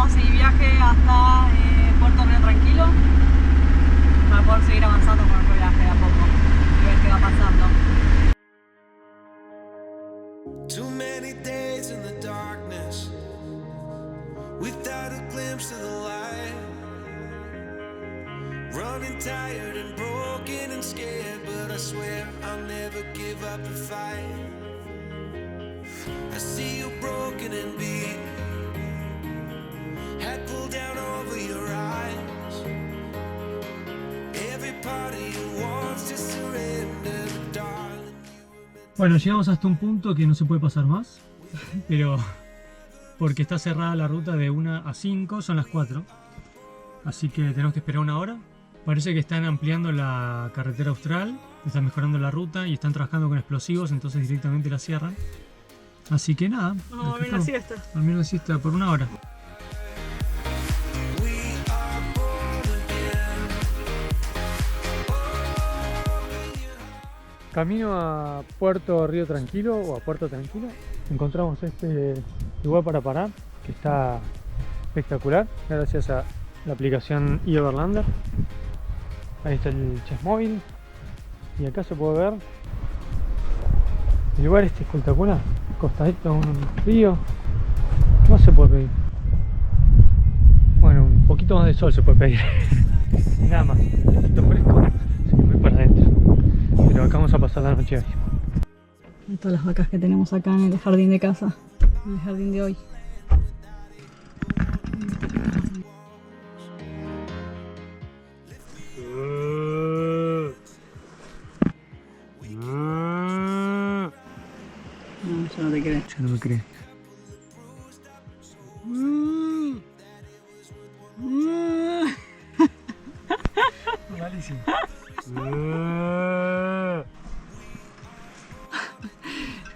vamos a seguir viaje hasta Puerto Río Tranquilo para poder seguir avanzando con nuestro viaje de a poco y ver qué va pasando. Too many days in the darkness without a glimpse of the light. Running tired and broken and scared, but I swear I'll never give up the fight. I see you broken and beat, head pulled down over your eyes. Every part of you wants to surrender, but darling, Bueno, llegamos hasta un punto que no se puede pasar más, pero porque está cerrada la ruta de 1 a 5, son las 4, así que tenemos que esperar 1 hora. Parece que están ampliando la carretera austral, están mejorando la ruta y están trabajando con explosivos, entonces directamente la cierran. Así que nada, Vamos a dormir la siesta. dormir la siesta por 1 hora. Camino a Puerto Río Tranquilo o a Puerto Tranquilo, encontramos este lugar para parar que está espectacular gracias a la aplicación eOverlander. Ahí está el Chessmóvil y acá se puede ver el lugar espectacular, costadito a un río. ¿Qué más se puede pedir? Bueno, un poquito más de sol se puede pedir. Nada más, un poquito fresco, así que voy para adentro. Pero acá vamos a pasar la noche hoy. Todas las vacas que tenemos acá en el jardín de casa, en el jardín de hoy. No, yo no te creo. Ya no me cree. Malísimo.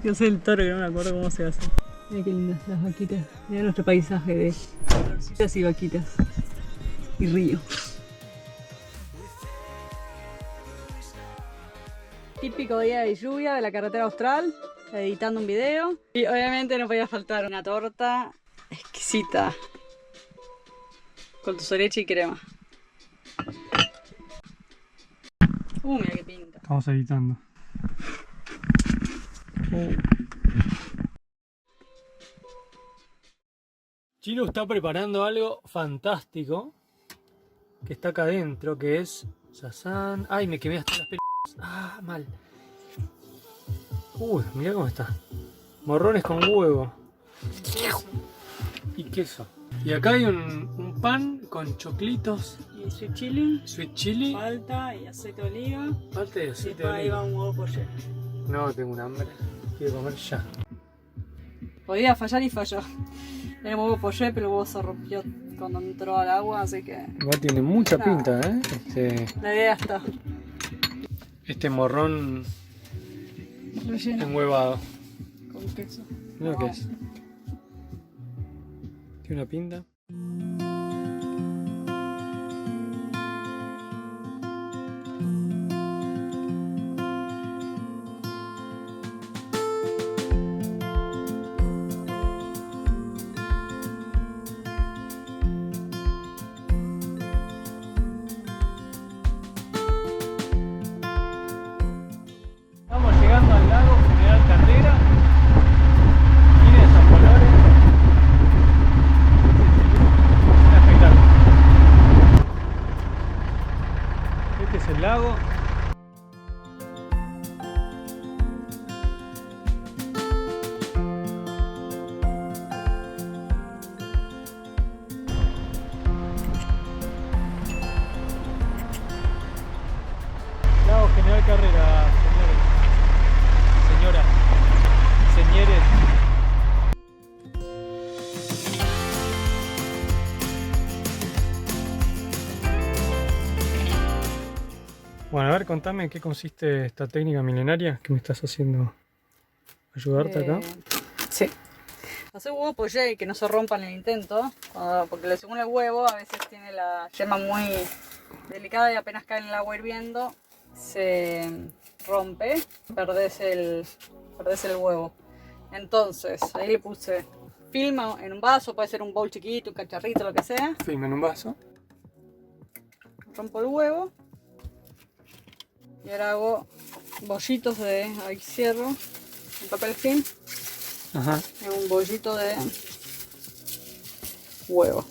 Yo soy el toro que no me acuerdo cómo se hace. Mira qué lindas las vaquitas. Mira nuestro paisaje de florcitas y vaquitas. Y río. Típico día de lluvia de la carretera austral, editando un video. Y obviamente no podía faltar una torta exquisita. Con dulce de leche y crema. Mira qué pinta. Estamos editando. Chilo está preparando algo fantástico que está acá adentro, que es sazán. Ay, me quemé hasta las pelotas. Ah, mal. Mirá cómo está. Morrones con huevo y queso. Y acá hay un pan con choclitos Y sweet chili, sweet chili, palta y aceite de oliva. falta de Y aceite después de ahí va oliva. un huevo poché. No, tengo un hambre. Quiero comer ya. Podía fallar y falló. Era un huevo poché, pero el huevo se rompió cuando entró al agua, así que Igual tiene mucha pinta, ¿eh? la idea está. Este morrón Relleno enhuevado. con queso. Mira lo que es. Tiene una pinta. Estamos llegando al lago General Carrera. Miren esos colores. Un espectáculo. Este es el lago. Lago General Carrera, señores, señoras, señores. Bueno, a ver, contame en qué consiste esta técnica milenaria que me estás haciendo ayudarte acá. Sí. Hacer huevo poché y que no se rompa en el intento, porque según el huevo a veces tiene la yema muy delicada y apenas cae en el agua hirviendo se rompe, perdés el huevo. Entonces ahí le puse film en un vaso, puede ser un bowl chiquito, un cacharrito, lo que sea. Film en un vaso. Rompo el huevo. Y ahora hago bollitos de... Ahí cierro el papel film. Ajá. Y un bollito de huevo.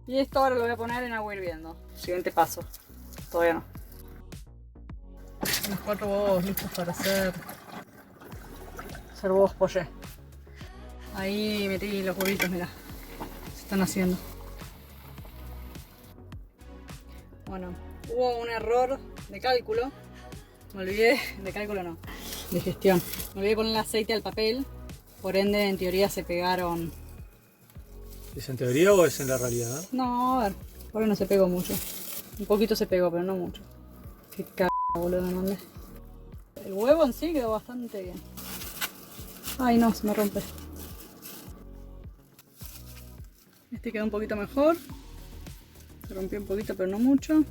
Y esto ahora lo voy a poner en agua hirviendo. Siguiente paso. Todavía no. Los 4 huevos listos para hacer huevos poché. Ahí metí los huevitos, mira. Se están haciendo. Bueno, hubo un error de cálculo. Me olvidé, de cálculo no, de gestión. Me olvidé poner el aceite al papel. Por ende, en teoría se pegaron. ¿Es en teoría o es en la realidad? No, a ver, por ahí no se pegó mucho. Un poquito se pegó, pero no mucho. Qué cagada, boludo, me mandé. El huevo en sí quedó bastante bien. Ay no, se me rompe. Este quedó un poquito mejor. Se rompió un poquito, pero no mucho.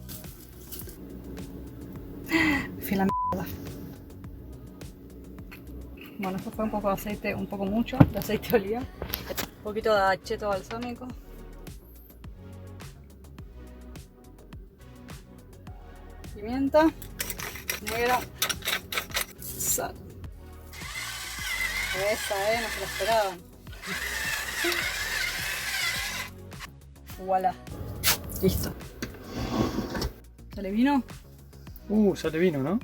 Me fui a la mierda. Bueno, esto fue un poco de aceite, un poco mucho de aceite de oliva. Un poquito de acheto balsámico. Pimienta negra. Sal. Esa, no se la esperaban. Voilà. Listo. ¿Sale vino? Sale vino, ¿no?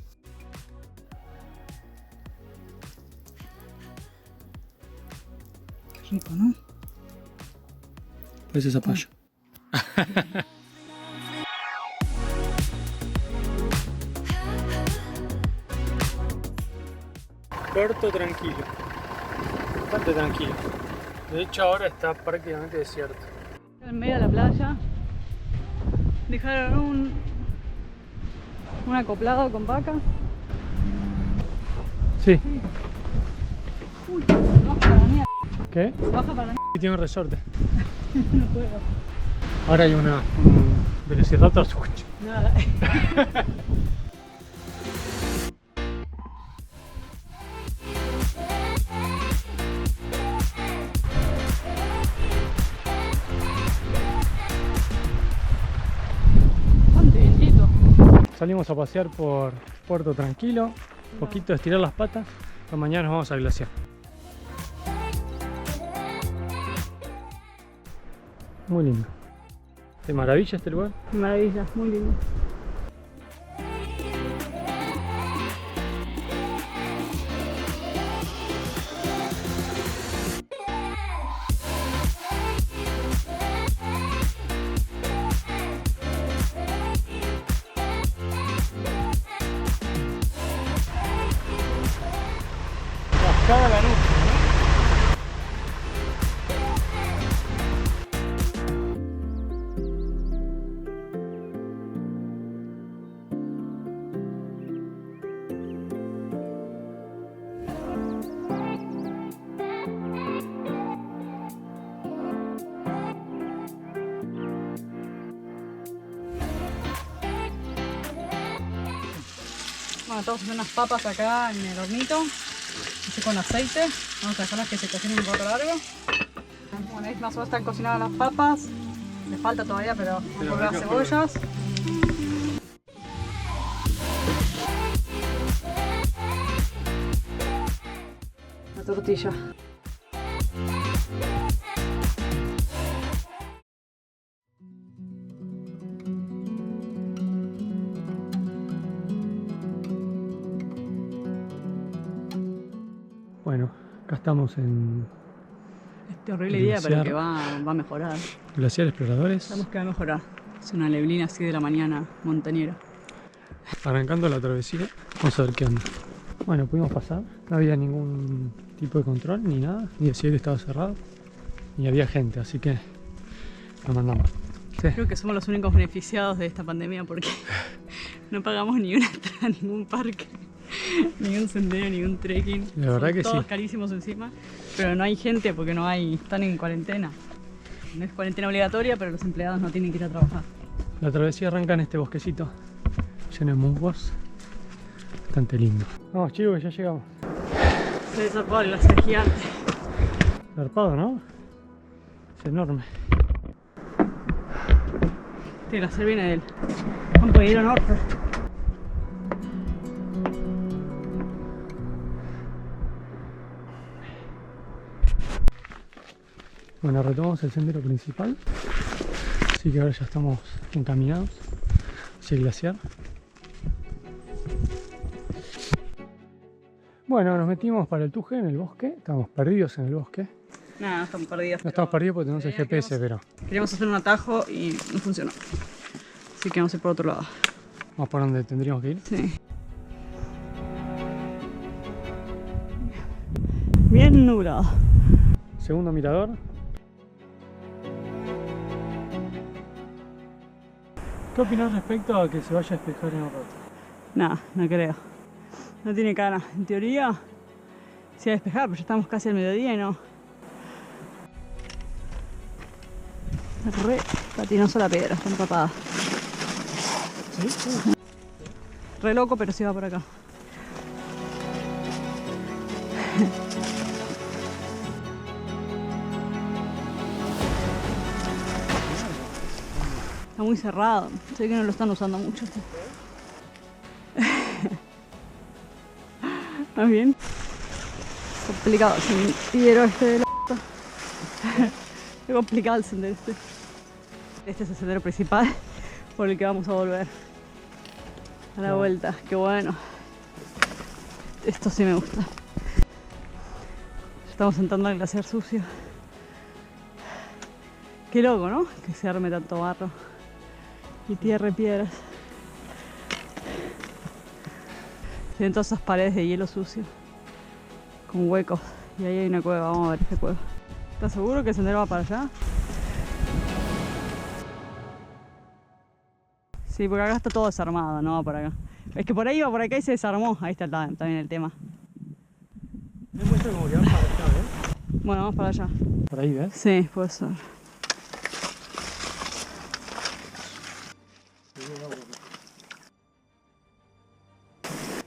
Qué rico, ¿no? Parece zapallo. Puerto tranquilo. Bastante tranquilo. De hecho ahora está prácticamente desierto. En medio de la playa dejaron un acoplado con vacas. Sí. Uy, se baja para la mierda. ¿Qué? Se baja para la mierda. Y tiene un resorte. No puedo. Ahora hay un velociraptor. Nada. Salimos a pasear por Puerto Tranquilo, un poquito de estirar las patas, pero mañana nos vamos a glaciar. Muy lindo. ¿Te maravilla este lugar? Maravilla, muy lindo. Cascada Lanús, ¿no? Bueno, estamos haciendo unas papas acá en el hornito. Así con aceite. Vamos a dejarlas que se cocinen un poco largo. Bueno, ahí más o menos están cocinadas las papas. Le falta todavía, pero vamos a poner las cebollas. La tortilla. Bueno, acá estamos en Este horrible día, pero que va a mejorar. Glaciar Exploradores, Sabemos que va a mejorar. Es una neblina así de la mañana montañera. arrancando la travesía. Vamos a ver qué onda. Bueno, pudimos pasar, no había ningún tipo de control ni nada, ni decía que estaba cerrado, ni había gente, así que nos mandamos. Sí. Creo que somos los únicos beneficiados de esta pandemia porque no pagamos ni una entrada a ningún parque, ni un sendero, ni un trekking. La verdad Son que todos sí. carísimos encima, pero no hay gente porque no hay, están en cuarentena. No es cuarentena obligatoria, pero los empleados no tienen que ir a trabajar. La travesía arranca en este bosquecito lleno de musgos, bastante lindo. Vamos chicos, ya llegamos. Se desarrolló el glaciar gigante. Zarpado, ¿no? Es enorme. Este glaciar viene del campo de hielo norte. Bueno, retomamos el sendero principal. Así que ahora ya estamos encaminados hacia el glaciar. Bueno, nos metimos para el Tuje en el bosque. Estamos perdidos en el bosque. Nada, no estamos perdidos. No estamos perdidos porque tenemos el GPS, pero Queríamos hacer un atajo y no funcionó. Así que vamos a ir por otro lado. vamos por donde tendríamos que ir. Sí. Bien nublado. Segundo mirador. ¿Qué opinas respecto a que se vaya a despejar en un rato? Nada, no creo. No tiene cara. En teoría se va a despejar, pero ya estamos casi al mediodía y no. Re patinoso la piedra, está empapada. ¿Sí? Re loco, pero sí va por acá. Está muy cerrado. Sé que no lo están usando mucho. ¿Más bien? Complicado el sendero este de la puta. Es complicado el sendero este. Este es el sendero principal por el que vamos a volver. A la vuelta. Qué bueno. Esto sí me gusta. Estamos entrando al glaciar sucio. Qué loco, ¿no? Que se arme tanto barro. Y tierra y piedras. Tienen todas esas paredes de hielo sucio. Con huecos. Y ahí hay una cueva. Vamos a ver esta cueva. ¿Estás seguro que el sendero va para allá? Sí, porque acá está todo desarmado, no va por acá. Es que por ahí iba por acá y se desarmó. Ahí está también el tema. Me muestra como que va para acá, ¿eh? Bueno, vamos para allá. Por ahí, ¿ves? Sí, puede ser.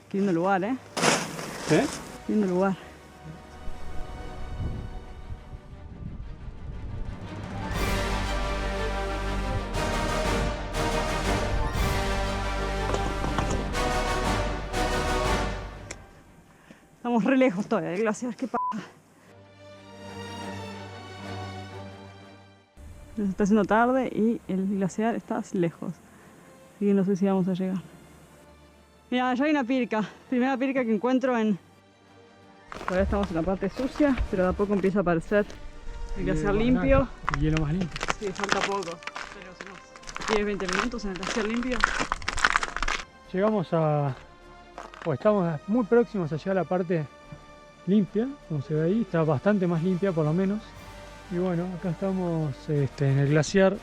Qué lindo lugar, ¿eh? ¿Eh? Lindo lugar. Estamos re lejos todavía del glaciar, qué paja. Nos está haciendo tarde y el glaciar está lejos. Así que no sé si vamos a llegar. Mira, allá hay una pirca. Primera pirca que encuentro en... Todavía estamos en la parte sucia, pero de a poco empieza a aparecer el glaciar limpio. El hielo más limpio. Sí, falta poco. Tenemos unos 10, 20 minutos en el glaciar limpio. Llegamos a... o estamos muy próximos a llegar a la parte limpia, como se ve ahí. Está bastante más limpia por lo menos. Y bueno, acá estamos en el glaciar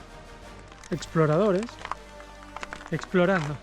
Exploradores. Explorando.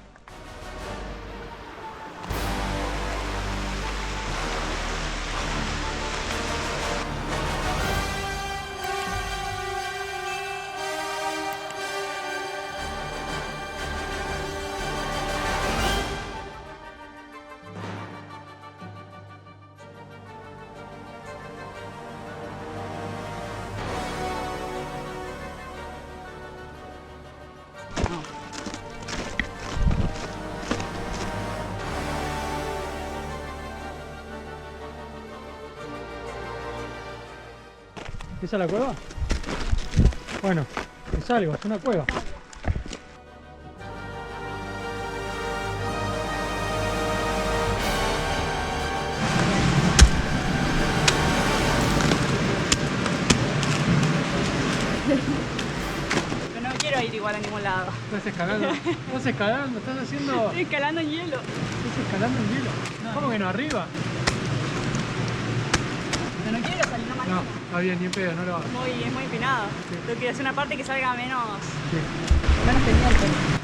¿Esa es la cueva? Bueno, es algo, es una cueva. Pero no quiero ir igual a ningún lado. Estás escalando, estás haciendo... Estoy escalando en hielo. Estás escalando en hielo. ¿Cómo que no? ¿Arriba? Pero no quiero salir nomás. No, está bien, ni en pedo, no lo hagas. Es muy empinado. Sí. Tengo que hacer una parte que salga menos Sí. pendiente.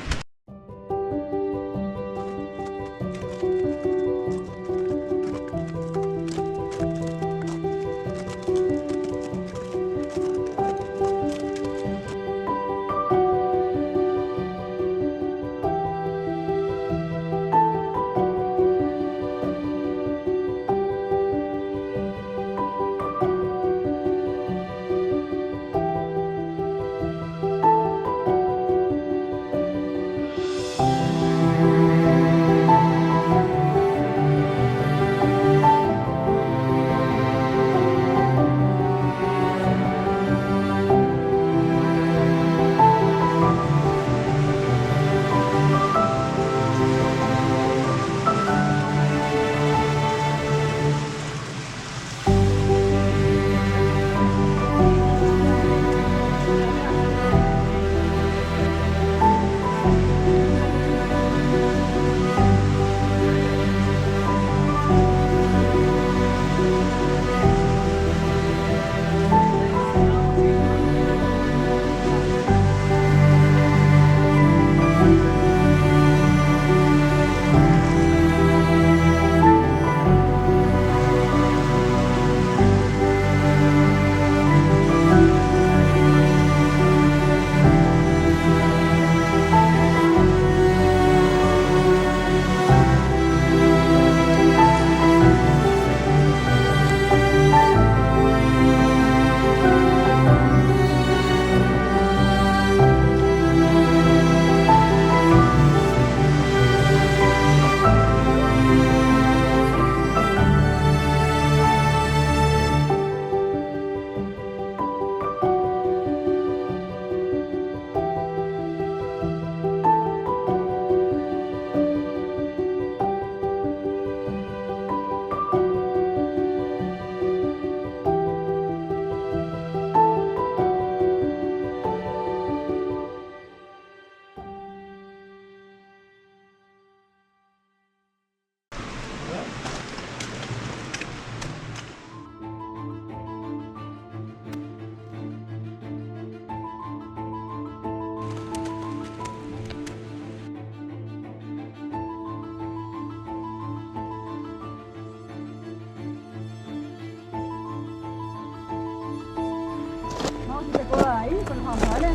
después nos vamos, ¿vale?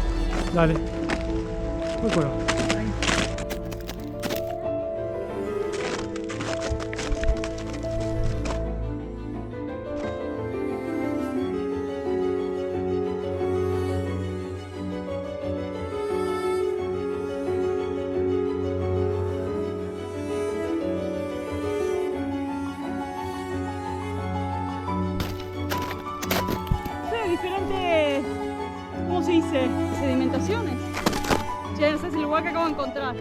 Dale. Muy bueno. Diferentes, ¿cómo se dice? Sedimentaciones. Ya ese es el lugar que acabo de encontrar.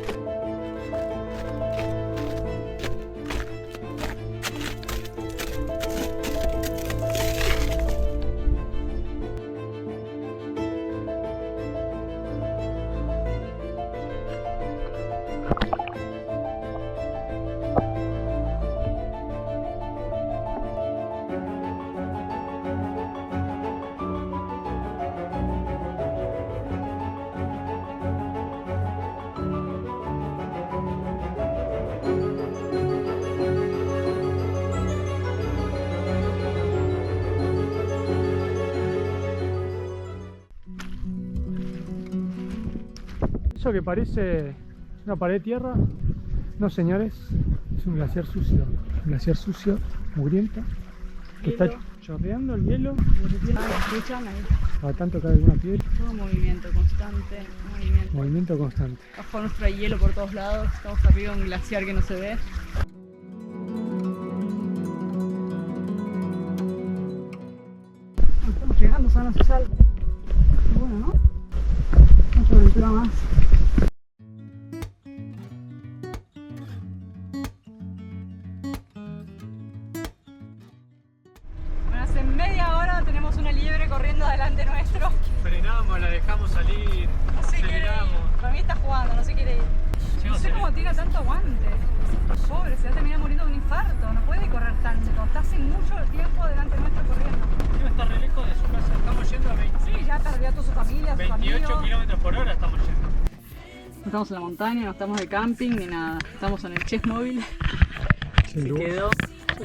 Eso que parece una pared de tierra, no señores, es un glaciar sucio, mugriento, que está chorreando el hielo. ¿Escuchan ahí? A tanto cae alguna piedra. Todo movimiento constante, Movimiento constante. Bajo nuestro hielo por todos lados, estamos arriba de un glaciar que no se ve. Estamos llegando, San Social. Bueno, ¿no? Otra aventura más. Bueno, hace media hora tenemos una liebre corriendo delante nuestro. Frenamos, la dejamos salir, No se quiere ir. Para mí está jugando, no se quiere ir. No sé cómo tiene tanto aguante. Pobre, se va a terminar muriendo de un infarto. No puede correr tanto. Está hace mucho tiempo delante nuestro corriendo. Está re lejos de su casa, estamos yendo a 20, Sí, ya perdió a toda su familia, sus 28 amigos. kilómetros por hora estamos yendo. No estamos en la montaña, no estamos de camping ni nada. Estamos en el Chess móvil. Sin Se luz. quedó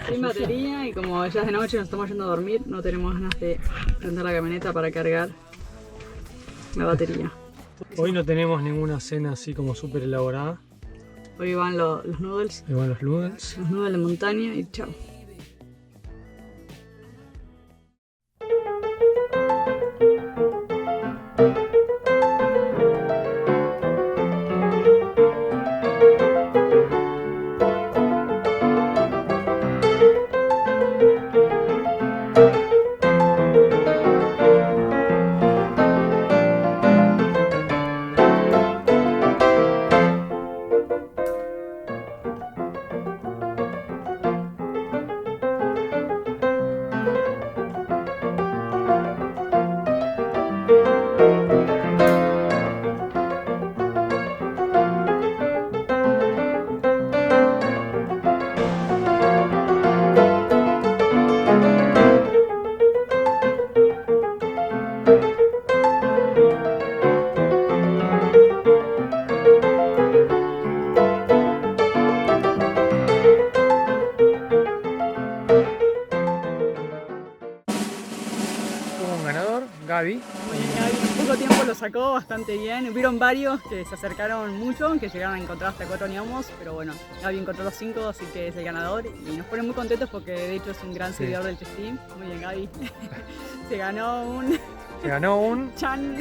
sin batería y como ya es de noche nos estamos yendo a dormir, no tenemos ganas de prender la camioneta para cargar la batería. Hoy no tenemos ninguna cena así como súper elaborada. Hoy van los noodles, Ahí van los noodles. los noodles de montaña y chao. Gaby. Muy bien, Gaby. En poco tiempo lo sacó bastante bien. Hubieron varios que se acercaron mucho, que llegaron a encontrar hasta 4 gnomos, pero bueno, Gaby encontró los 5, así que es el ganador. Y nos pone muy contentos porque de hecho es un gran Sí. seguidor del Chess Team. Muy bien, Gaby. Se ganó un Se ganó un chan.